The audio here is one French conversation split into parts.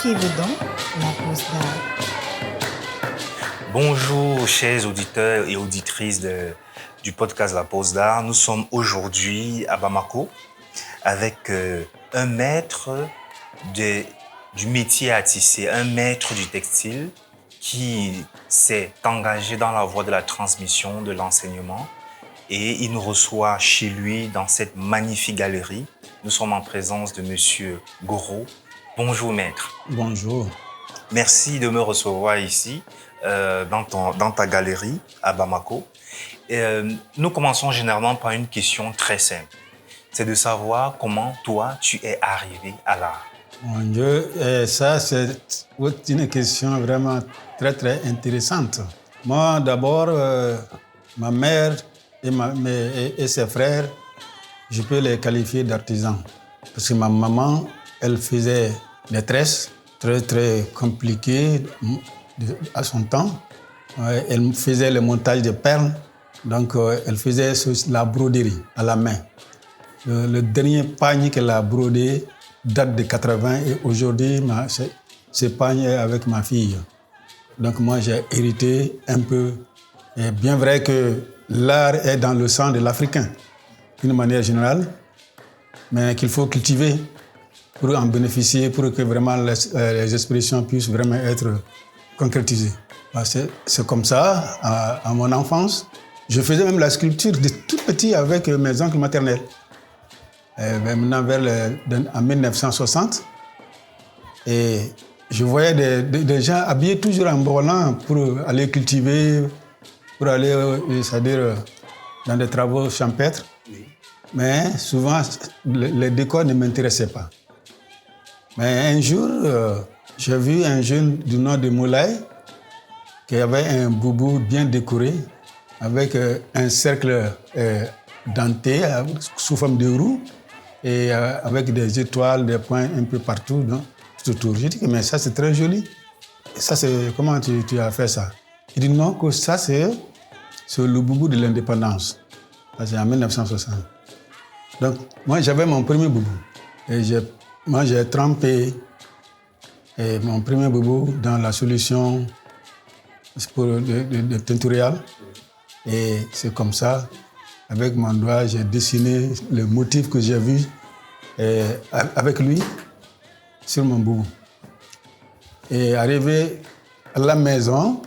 Poursuivez donc la pause d'art. Bonjour, chers auditeurs et auditrices du podcast La Pause d'Art. Nous sommes aujourd'hui à Bamako avec un maître du métier à tisser, un maître du textile qui s'est engagé dans la voie de la transmission, de l'enseignement. Et il nous reçoit chez lui dans cette magnifique galerie. Nous sommes en présence de Monsieur Goro. Bonjour, maître. Bonjour. Merci de me recevoir ici, dans ta galerie à Bamako. Nous commençons généralement par une question très simple. C'est de savoir comment toi, tu es arrivé à l'art. Mon Dieu, ça c'est une question vraiment très très intéressante. Moi d'abord, ma mère et ses frères, je peux les qualifier d'artisans. Parce que ma maman, elle faisait des tresses très très compliquées à son temps. Elle faisait le montage de perles, donc elle faisait la broderie à la main. Le dernier pagne qu'elle a brodé date de 80 et aujourd'hui, ce pagne est avec ma fille. Donc moi, j'ai hérité un peu. Et bien vrai que l'art est dans le sang de l'Africain, d'une manière générale, mais qu'il faut cultiver pour en bénéficier, pour que vraiment les expressions puissent vraiment être concrétisées. C'est comme ça, à mon enfance. Je faisais même la sculpture de tout petit avec mes oncles maternels. Maintenant, en 1960, et je voyais des gens habillés toujours en brelan pour aller cultiver, pour aller, c'est-à-dire, dans des travaux champêtres. Mais souvent, les décors ne m'intéressaient pas. Mais un jour, j'ai vu un jeune du nom de Moulay qui avait un boubou bien décoré avec un cercle denté sous forme de roue et avec des étoiles, des points un peu partout, tout autour. J'ai dit, mais ça c'est très joli. Et ça, c'est comment tu as fait ça? Il dit non, que ça c'est le boubou de l'indépendance. Ça c'est en 1960. Donc moi j'avais mon premier boubou. Et moi j'ai trempé mon premier boubou dans la solution de teinturial. Et c'est comme ça, avec mon doigt, j'ai dessiné le motif que j'ai vu avec lui sur mon boubou. Et arrivé à la maison,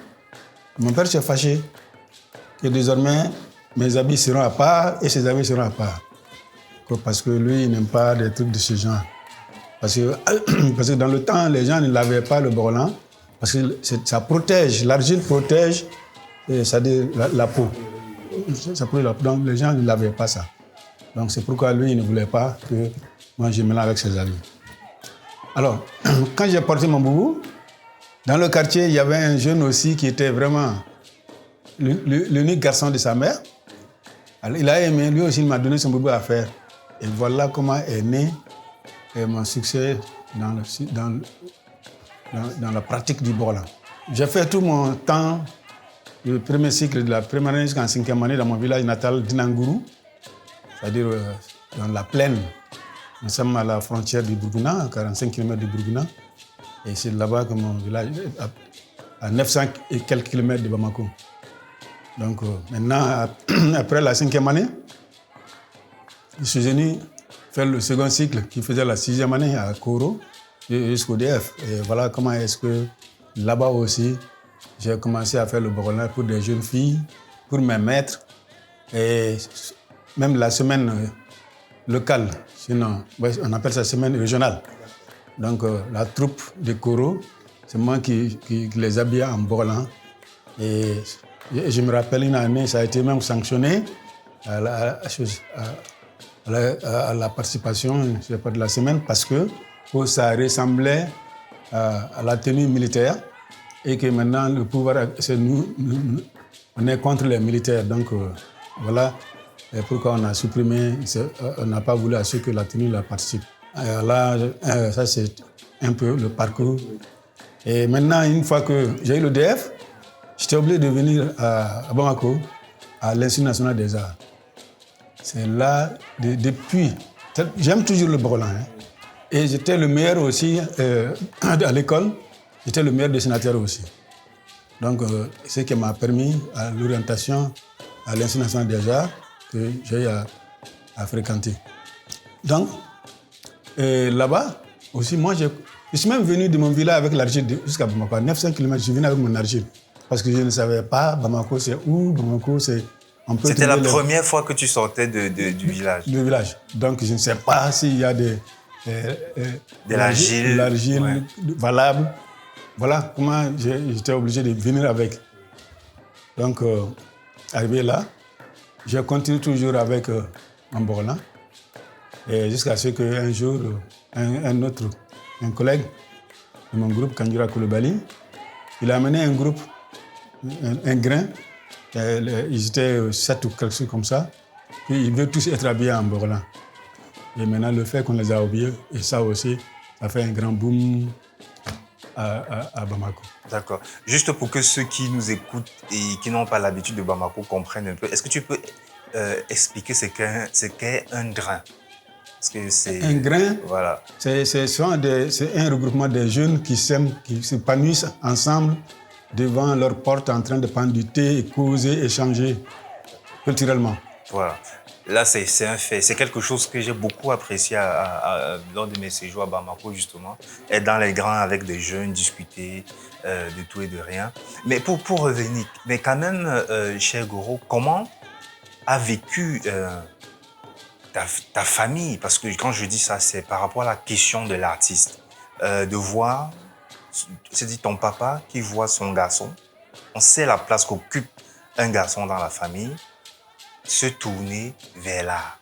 mon père s'est fâché que désormais mes habits seront à part et ses habits seront à part. Parce que lui, il n'aime pas des trucs de ce genre. Parce que dans le temps, les gens ne lavaient pas le brelan parce que ça protège, l'argile protège, c'est-à-dire la peau. Ça protège la peau, donc les gens ne lavaient pas ça. Donc c'est pourquoi lui, il ne voulait pas que moi je mélange avec ses habits. Alors, quand j'ai porté mon boubou, dans le quartier, il y avait un jeune aussi qui était vraiment l'unique garçon de sa mère. Alors, il a aimé, lui aussi, il m'a donné son boubou à faire. Et voilà comment est né mon succès dans la pratique du brelan. J'ai fait tout mon temps, le premier cycle de la première année jusqu'en 5e année dans mon village natal d'Inangourou, c'est-à-dire dans la plaine. Nous sommes à la frontière du Burkina, à 45 km du Burkina. Et c'est là-bas que mon village est à 900 et quelques kilomètres de Bamako. Donc maintenant, après la 5e année, je suis venu faire le second cycle qui faisait la 6e année à Koro jusqu'au DF. Et voilà comment est-ce que là-bas aussi, j'ai commencé à faire le brelan pour des jeunes filles, pour mes maîtres. Et même la semaine locale, sinon on appelle ça semaine régionale. Donc la troupe de Koro, c'est moi qui les habillais en brelan. Et je me rappelle une année, ça a été même sanctionné à la participation, je sais pas, de la semaine parce que ça ressemblait à la tenue militaire et que maintenant le pouvoir, c'est nous, on est contre les militaires. Donc voilà pourquoi on a supprimé, on n'a pas voulu à ce que la tenue la participe. Là, ça c'est un peu le parcours. Et maintenant, une fois que j'ai eu le DF, j'étais obligé de venir à Bamako, à l'Institut national des arts. C'est là, depuis, j'aime toujours le brelan. Et j'étais le meilleur aussi à l'école. J'étais le meilleur dessinateur aussi. Donc, ce qui m'a permis à l'orientation à l'Institut national des arts que j'ai eu à fréquenter. Donc, là-bas, aussi, moi, je suis même venu de mon village avec l'argile jusqu'à Bamako. À 900 km, je suis venu avec mon argile. Parce que je ne savais pas Bamako, c'est où. Bamako, c'est... C'était la première fois que tu sortais du village. Du village. Donc, je ne sais pas s'il y a de l'argile valable. Voilà comment j'étais obligé de venir avec. Donc, arrivé là, je continue toujours avec mon Borlan. Et jusqu'à ce qu'un jour, un collègue de mon groupe, Kandjura Koulibaly, il a amené un groupe, un grain. Ils étaient 7 ou quelque chose comme ça. Puis ils veulent tous être habillés en Borlan. Et maintenant, le fait qu'on les a oubliés, et ça aussi, ça fait un grand boom à Bamako. D'accord. Juste pour que ceux qui nous écoutent et qui n'ont pas l'habitude de Bamako comprennent un peu, est-ce que tu peux expliquer ce qu'est un grain? Parce que c'est... Un grain, voilà. C'est un regroupement de jeunes qui s'aiment, qui s'épanouissent ensemble devant leur porte en train de prendre du thé, causer, échanger culturellement. Voilà. Là, c'est un fait. C'est quelque chose que j'ai beaucoup apprécié lors de mes séjours à Bamako, justement. Être dans les grands avec des jeunes, discuter de tout et de rien. Mais pour revenir, mais quand même, cher Goro, comment a vécu ta famille? Parce que quand je dis ça, c'est par rapport à la question de l'artiste. De voir, c'est dit ton papa qui voit son garçon. On sait la place qu'occupe un garçon dans la famille. Se tourner vers l'art.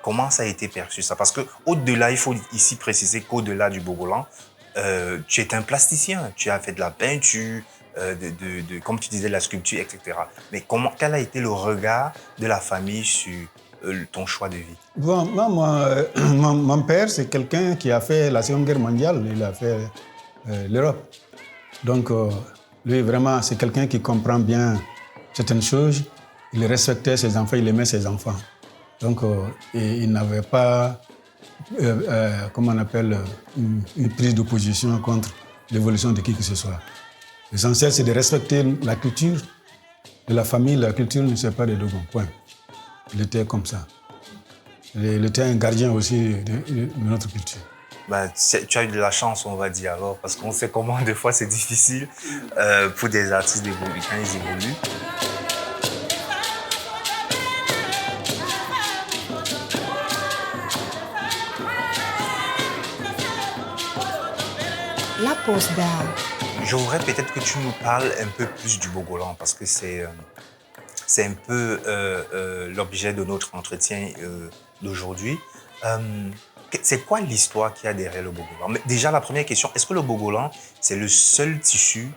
Comment ça a été perçu ça? Parce qu'au-delà, il faut ici préciser qu'au-delà du Bogolan, tu es un plasticien. Tu as fait de la peinture, comme tu disais, de la sculpture, etc. Mais quel a été le regard de la famille sur ton choix de vie? Bon, mon père, c'est quelqu'un qui a fait la Seconde Guerre mondiale. Il a fait l'Europe. Donc, lui, vraiment, c'est quelqu'un qui comprend bien certaines choses. Il respectait ses enfants, il aimait ses enfants. Donc, il n'avait pas, comment on appelle, une prise d'opposition contre l'évolution de qui que ce soit. L'essentiel, c'est de respecter la culture de la famille. La culture ne sait pas de Dogon, point. Il était comme ça. Il était un gardien aussi de notre culture. Ben, tu as eu de la chance, on va dire alors, parce qu'on sait comment des fois c'est difficile pour des artistes d'évoluer quand ils évoluent. La pause d'art. Je voudrais peut-être que tu nous parles un peu plus du Bogolan, parce que c'est un peu l'objet de notre entretien d'aujourd'hui. C'est quoi l'histoire qu'il y a derrière le Bogolan? Mais déjà, la première question, est-ce que le Bogolan, c'est le seul tissu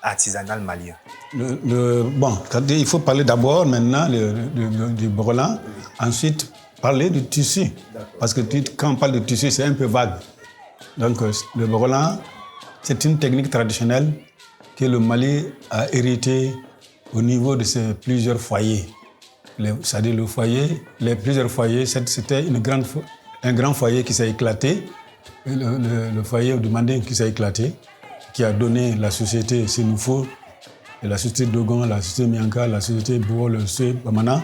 artisanal malien? Bon, il faut parler d'abord maintenant du Bogolan, ensuite parler du tissu. Parce que quand on parle de tissu, c'est un peu vague. Donc, le Bogolan, c'est une technique traditionnelle que le Mali a héritée au niveau de ses plusieurs foyers. C'est-à-dire les plusieurs foyers, c'était un grand foyer qui s'est éclaté, le foyer du Manding qui s'est éclaté, qui a donné la société Sénoufo, la société Dogon, la société Mianka, la société Bourg, la société Bamana,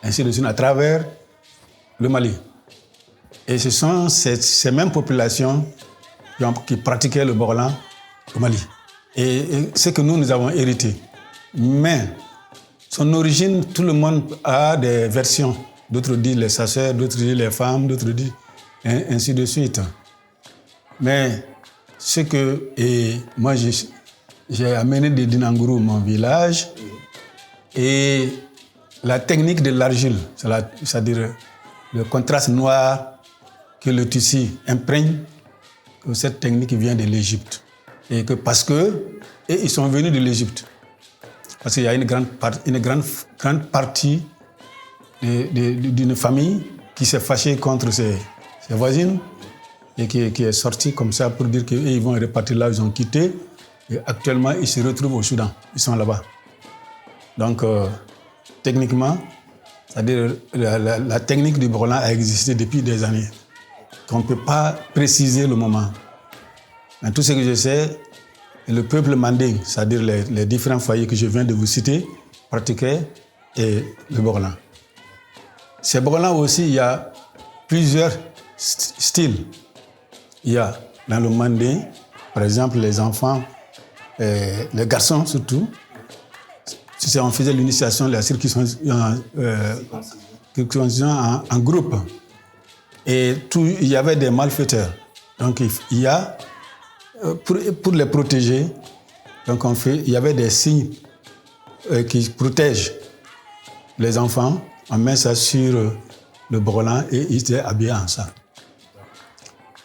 ainsi de suite, à travers le Mali. Et ce sont ces mêmes populations qui pratiquaient le Bogolan au Mali. Et c'est que nous avons hérité. Mais son origine, tout le monde a des versions. D'autres disent les chasseurs, d'autres disent les femmes, d'autres disent ainsi de suite. Mais ce que moi j'ai amené de Dinangourou, mon village, et la technique de l'argile, c'est-à-dire le contraste noir que le tissu imprègne, que cette technique vient de l'Égypte. Et ils sont venus de l'Égypte. Parce qu'il y a une grande partie d'une famille qui s'est fâchée contre ses voisines et qui est sortie comme ça pour dire qu'ils vont repartir là où ils ont quitté. Et actuellement, ils se retrouvent au Soudan. Ils sont là-bas. Donc, techniquement, c'est-à-dire la technique du Bogolan a existé depuis des années. qu'on ne peut pas préciser le moment. Mais tout ce que je sais, le peuple manding, c'est-à-dire les différents foyers que je viens de vous citer, pratiquaient et le Bogolan. Ces Bogolan aussi, il y a plusieurs styles. Il y a dans le manding, par exemple, les enfants, les garçons surtout, si on faisait l'initiation, la circoncision en groupe. Et il y avait des malfaiteurs. Donc il y a, pour les protéger, donc il y avait des signes qui protègent les enfants. On met ça sur le Bogolan et ils étaient habillés en ça.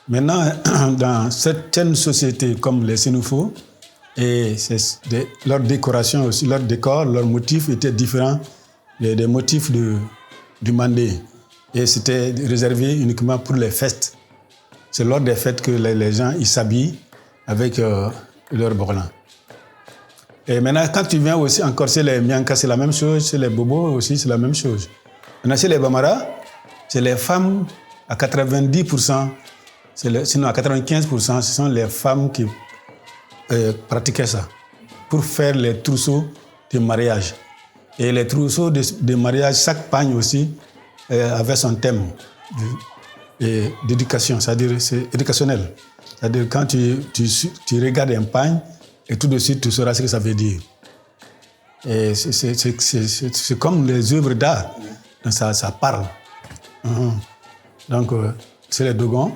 Maintenant, dans certaines sociétés comme les Sénoufos, leur décoration aussi, leur décor, leurs motifs étaient différents des motifs du Mandé. Et c'était réservé uniquement pour les fêtes. C'est lors des fêtes que les gens ils s'habillent avec leur Bogolan. Et maintenant, quand tu viens aussi en Corse, les Mianka, c'est la même chose, chez les Bobos aussi, c'est la même chose. Maintenant, chez les Bambara, c'est les femmes à 90%, sinon à 95%, ce sont les femmes qui pratiquaient ça pour faire les trousseaux de mariage. Et les trousseaux de mariage, chaque pagne aussi avait son thème d'éducation, c'est-à-dire c'est éducationnel. C'est-à-dire quand tu regardes un pagne et tout de suite tu sauras ce que ça veut dire. Et c'est comme les œuvres d'art, donc ça parle. Donc c'est les Dogons,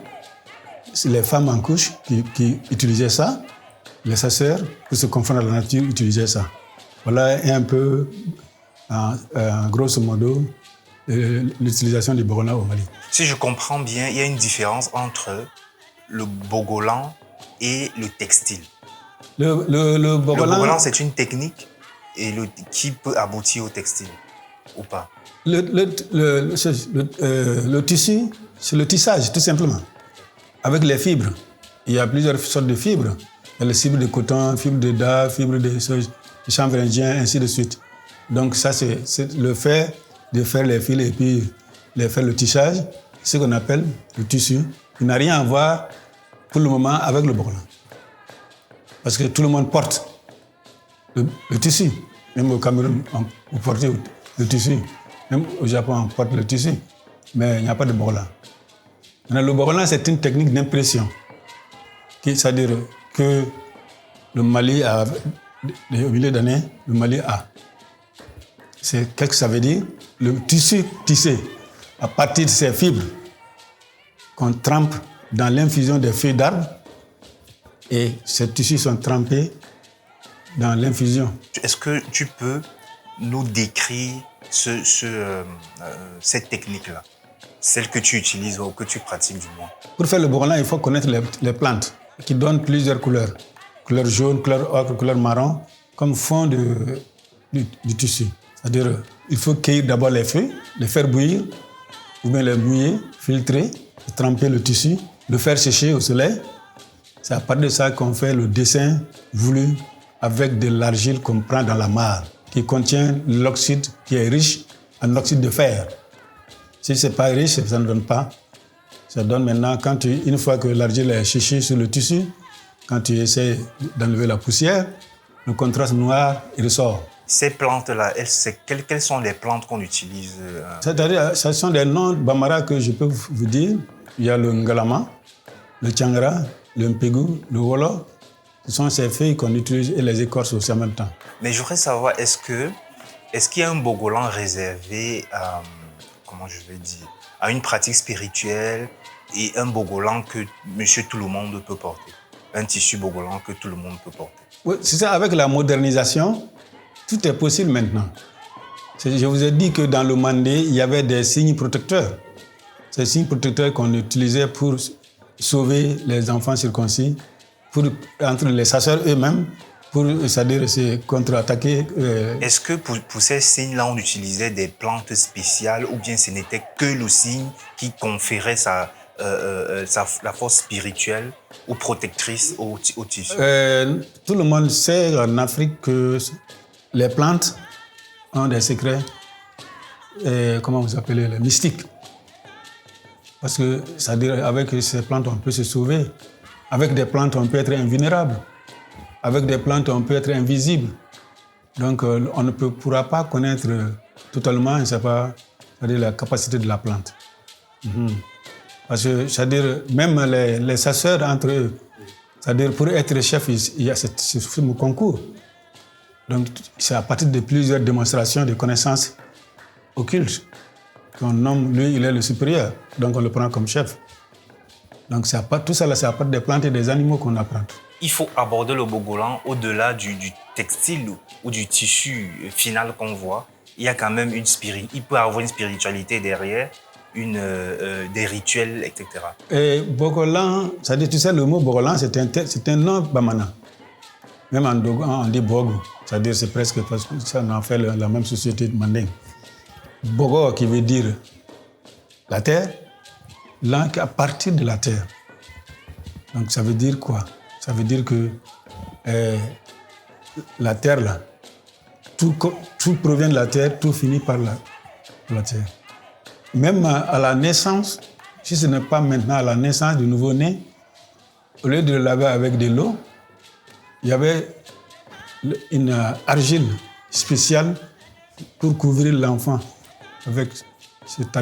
c'est les femmes en couche qui utilisaient ça. Les chasseurs, pour se confondre à la nature, utilisaient ça. Voilà un peu, grosso modo, l'utilisation du Bogolan au Mali. Si je comprends bien, il y a une différence entre le Bogolan et le textile. Le Bogolan, c'est une technique qui peut aboutir au textile, ou pas? Le tissu, c'est le tissage, tout simplement. Avec les fibres. Il y a plusieurs sortes de fibres. Il y a les fibres de coton, fibres de daim, fibres de chanvre indien, ainsi de suite. Donc ça, c'est le fait de faire les fils et puis de faire le tissage, ce qu'on appelle le tissu. Il n'a rien à voir pour le moment avec le Bogolan. Parce que tout le monde porte le tissu. Même au Cameroun, on porte le tissu. Même au Japon, on porte le tissu. Mais il n'y a pas de Bogolan. Le Bogolan, c'est une technique d'impression. C'est-à-dire que le Mali a, au milieu d'année, le Mali a. Qu'est-ce que ça veut dire? Le tissu tissé à partir de ces fibres qu'on trempe dans l'infusion des feuilles d'arbre et ces tissus sont trempés dans l'infusion. Est-ce que tu peux nous décrire cette technique-là, celle que tu utilises ou que tu pratiques du moins? Pour faire le Bogolan, il faut connaître les plantes qui donnent plusieurs couleurs. Couleur jaune, couleur ocre, couleur marron, comme fond du tissu. C'est-à-dire, il faut cueillir d'abord les feuilles, les faire bouillir, ou bien les mouiller, filtrer, tremper le tissu, le faire sécher au soleil. C'est à partir de ça qu'on fait le dessin voulu avec de l'argile qu'on prend dans la mare, qui contient l'oxyde qui est riche en oxyde de fer. Si ce n'est pas riche, ça ne donne pas. Ça donne maintenant, une fois que l'argile est séchée sur le tissu, quand tu essaies d'enlever la poussière, le contraste noir, il ressort. Ces plantes-là, quelles sont les plantes qu'on utilise? C'est-à-dire, ce sont des noms bambara que je peux vous dire. Il y a le ngalama, le tchangara, le mpegu, le wolo. Ce sont ces feuilles qu'on utilise et les écorces aussi en même temps. Mais je voudrais savoir, est-ce qu'il y a un Bogolan réservé à, à une pratique spirituelle et un Bogolan que monsieur tout le monde peut porter? Un tissu Bogolan que tout le monde peut porter? Oui, c'est ça, avec la modernisation, tout est possible maintenant. Je vous ai dit que dans le Mandé, il y avait des signes protecteurs. Ces signes protecteurs qu'on utilisait pour sauver les enfants circoncis, entre les chasseurs eux-mêmes, c'est-à-dire se contre-attaquer. Est-ce que pour ces signes-là, on utilisait des plantes spéciales ou bien ce n'était que le signe qui conférait la force spirituelle ou protectrice au tissu? Tout le monde sait en Afrique que les plantes ont des secrets, comment vous appelez, les mystiques. Parce que, c'est-à-dire, avec ces plantes, on peut se sauver. Avec des plantes, on peut être invulnérable. Avec des plantes, on peut être invisible. Donc, on ne pourra pas connaître totalement, c'est-à-dire la capacité de la plante. Parce que, c'est-à-dire, même les chasseurs entre eux, c'est-à-dire, pour être chef, il y a ce concours. Donc, c'est à partir de plusieurs démonstrations de connaissances occultes qu'on nomme, lui, il est le supérieur. Donc, on le prend comme chef. Donc, tout ça, c'est à partir des plantes et des animaux qu'on apprend. Il faut aborder le Bogolan au-delà du textile ou du tissu final qu'on voit. Il y a quand même il peut avoir une spiritualité derrière, des rituels, etc. Et Bogolan, c'est-à-dire, tu sais, le mot Bogolan, c'est un nom bamana. Même en Dogon, on dit Bogo. C'est-à-dire, c'est presque parce que ça, on en fait la même société de Manding. Bogo, qui veut dire la terre, langue à partir de la terre. Donc, ça veut dire quoi? Ça veut dire que la terre, là, tout provient de la terre, tout finit par la terre. Même à la naissance, si ce n'est pas maintenant à la naissance du nouveau-né, au lieu de le laver avec de l'eau, il y avait une argile spéciale pour couvrir l'enfant avec cette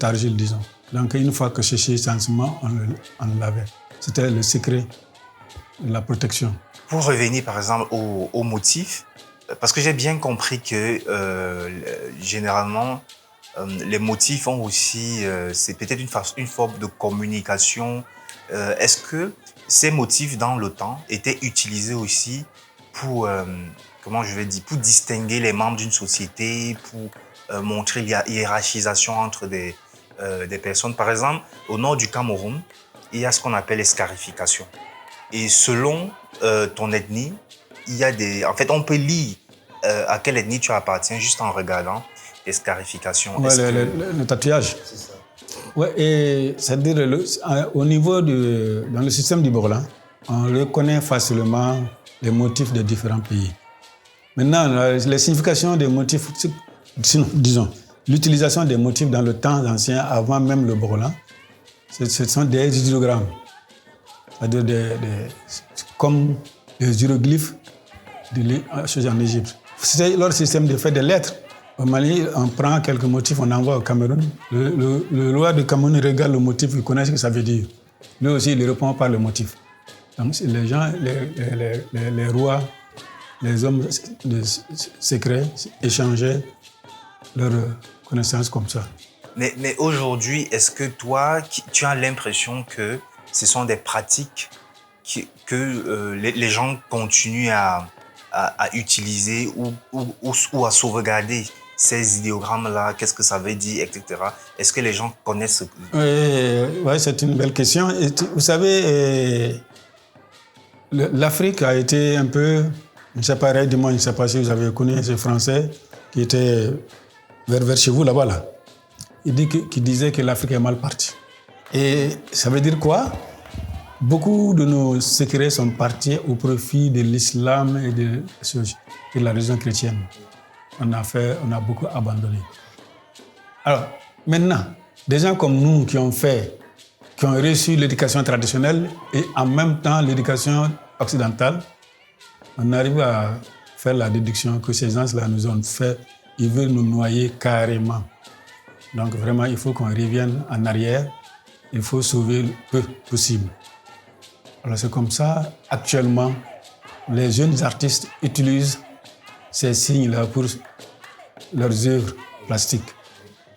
argile, disons. Donc, une fois que séché sensiblement, on le lavait. C'était le secret de la protection. Pour revenir, par exemple, au motif, parce que j'ai bien compris que, généralement, les motifs ont aussi, c'est peut-être une forme de communication. Est-ce que ces motifs, dans le temps, étaient utilisés aussi pour, pour distinguer les membres d'une société, pour montrer la hiérarchisation entre des personnes? Par exemple, au nord du Cameroun, il y a ce qu'on appelle les scarifications. Et selon ton ethnie, il y a en fait, on peut lire à quelle ethnie tu appartiens juste en regardant les scarifications. Ouais, le tatouage. C'est ça. Ouais, et c'est-à-dire, au niveau dans le système du Bogolan, on reconnaît facilement les motifs des différents pays. Maintenant, les significations des motifs, disons, l'utilisation des motifs dans le temps ancien, avant même le Bogolan, ce sont des idéogrammes. C'est-à-dire comme les hiéroglyphes en Égypte. C'est leur système de faire des lettres. Au Mali, on prend quelques motifs, on envoie au Cameroun. Le roi du Cameroun regarde le motif, il connaît ce que ça veut dire. Lui aussi, il répond par le motif. Donc, les gens, les rois, les hommes secrets échangeaient leurs connaissances comme ça. Mais aujourd'hui, est-ce que toi, tu as l'impression que ce sont des pratiques que les gens continuent à utiliser ou à sauvegarder ces idéogrammes-là? Qu'est-ce que ça veut dire, etc. Est-ce que les gens connaissent Oui, c'est une belle question. Et vous savez, l'Afrique a été un peu, je ne sais pas, je ne sais pas si vous avez connu ces Français qui étaient vers chez vous là-bas. Là. Qui disait que l'Afrique est mal partie. Et ça veut dire quoi? Beaucoup de nos secrets sont partis au profit de l'islam et de la religion chrétienne. On a beaucoup abandonné. Alors, maintenant, des gens comme nous qui ont reçu l'éducation traditionnelle et en même temps l'éducation occidentale, on arrive à faire la déduction que ces gens-là nous ont fait, ils veulent nous noyer carrément. Donc vraiment, il faut qu'on revienne en arrière, il faut sauver le peu possible. Alors c'est comme ça, actuellement, les jeunes artistes utilisent ces signes-là pour leurs œuvres plastiques,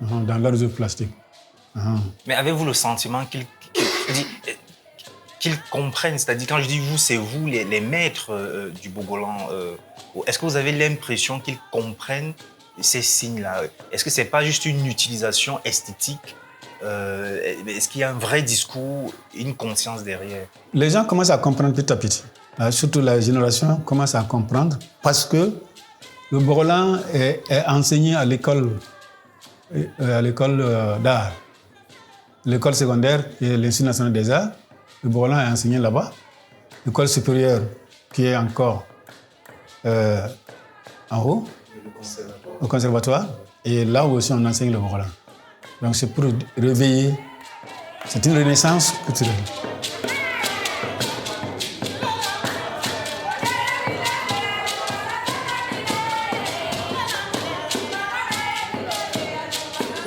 dans leurs œuvres plastiques. Mais avez-vous le sentiment qu'ils comprennent? C'est-à-dire, quand je dis vous, c'est vous, les maîtres du Bogolan. Est-ce que vous avez l'impression qu'ils comprennent ces signes-là? Est-ce que ce n'est pas juste une utilisation esthétique? Est-ce qu'il y a un vrai discours, une conscience derrière? Les gens commencent à comprendre petit à petit. Surtout la génération commence à comprendre parce que le Bogolan est enseigné à l'école d'art. L'école secondaire, qui est l'Institut national des arts, le Bogolan est enseigné là-bas. L'école supérieure, qui est encore en haut, au conservatoire. Et là aussi, on enseigne le Bogolan. Donc c'est pour réveiller C'est une renaissance culturelle.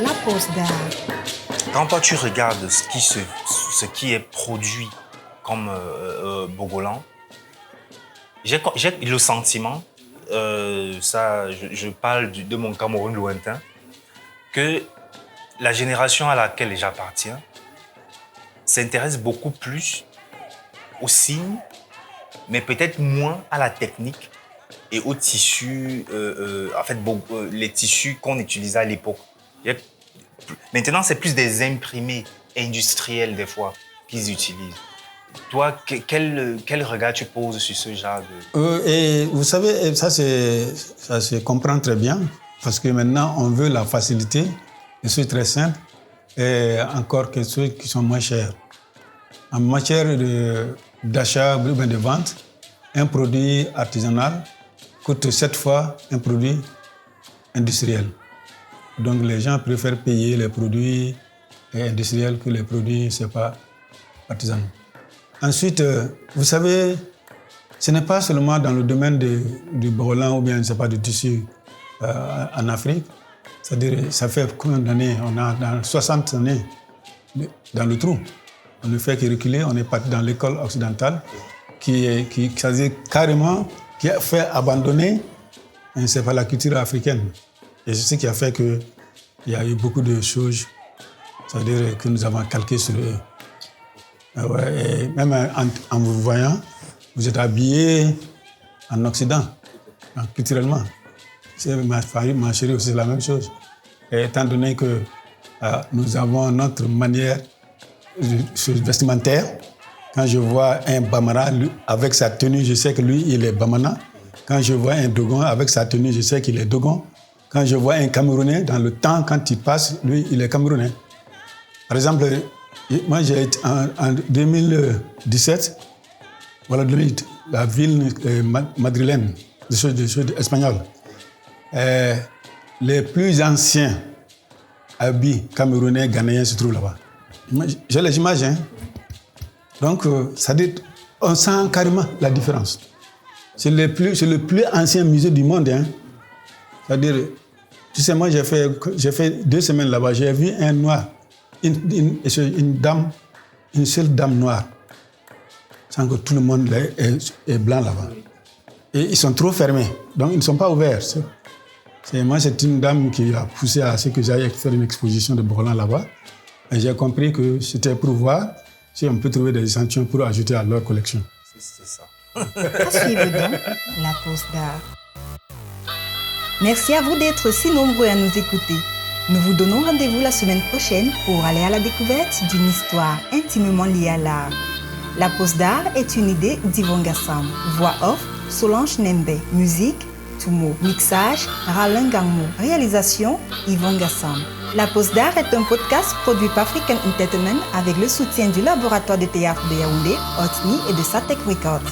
La pose d'art. Quand toi tu regardes ce qui est produit comme Bogolan, j'ai le sentiment, je parle de mon Cameroun lointain, que la génération à laquelle j'appartiens s'intéresse beaucoup plus aux signes, mais peut-être moins à la technique et aux tissus, les tissus qu'on utilisait à l'époque. Maintenant, c'est plus des imprimés industriels des fois qu'ils utilisent. Toi, quel regard tu poses sur ce genre de... Et vous savez, ça se comprend très bien, parce que maintenant, on veut la facilité, des choses très simples, et encore quelque chose qui sont moins chères. En matière d'achat ou de vente, un produit artisanal coûte 7 fois un produit industriel. Donc les gens préfèrent payer les produits industriels que les produits, artisanaux. Ensuite, vous savez, ce n'est pas seulement dans le domaine du Bogolan ou bien, du tissu en Afrique. C'est-à-dire, ça fait combien d'années? On a dans 60 années dans le trou. On ne fait que reculer, on est parti dans l'école occidentale qui a fait abandonner la culture africaine. Et c'est ce qui a fait qu'il y a eu beaucoup de choses, c'est-à-dire que nous avons calqué sur eux. Et même en vous voyant, vous êtes habillé en Occident, culturellement. Ma chérie aussi, c'est la même chose. Et étant donné que nous avons notre manière vestimentaire, quand je vois un Bamara avec sa tenue, je sais que lui, il est Bamana. Quand je vois un Dogon avec sa tenue, je sais qu'il est Dogon. Quand je vois un Camerounais, dans le temps, quand il passe, lui, il est Camerounais. Par exemple, moi, j'ai été en 2017, voilà, la ville madrilène, des choses espagnoles. Les plus anciens habits camerounais, ghanéens se trouvent là-bas. J'ai les images, hein. Donc, ça dit, on sent carrément la différence. C'est le plus ancien musée du monde, hein. C'est-à-dire, tu sais, moi, j'ai fait 2 semaines là-bas. J'ai vu un noir, une seule dame noire, sans que tout le monde est blanc là-bas. Et ils sont trop fermés, donc ils ne sont pas ouverts. Moi, c'est une dame qui a poussé à ce que j'aille faire une exposition de Bogolan là-bas. Et j'ai compris que c'était pour voir si on peut trouver des échantillons pour ajouter à leur collection. C'est ça. À suivre donc la pose d'art. Merci à vous d'être si nombreux à nous écouter. Nous vous donnons rendez-vous la semaine prochaine pour aller à la découverte d'une histoire intimement liée à l'art. La pose d'art est une idée d'Yvon Gassam. Voix off, Solange Nembe. Musique, Toumo. Mixage, Ralin Gangmo. Réalisation, Yvon Gassam. La pose d'art est un podcast produit par African Entertainment avec le soutien du laboratoire de théâtre de Yaoundé, Otni et de Satek Records.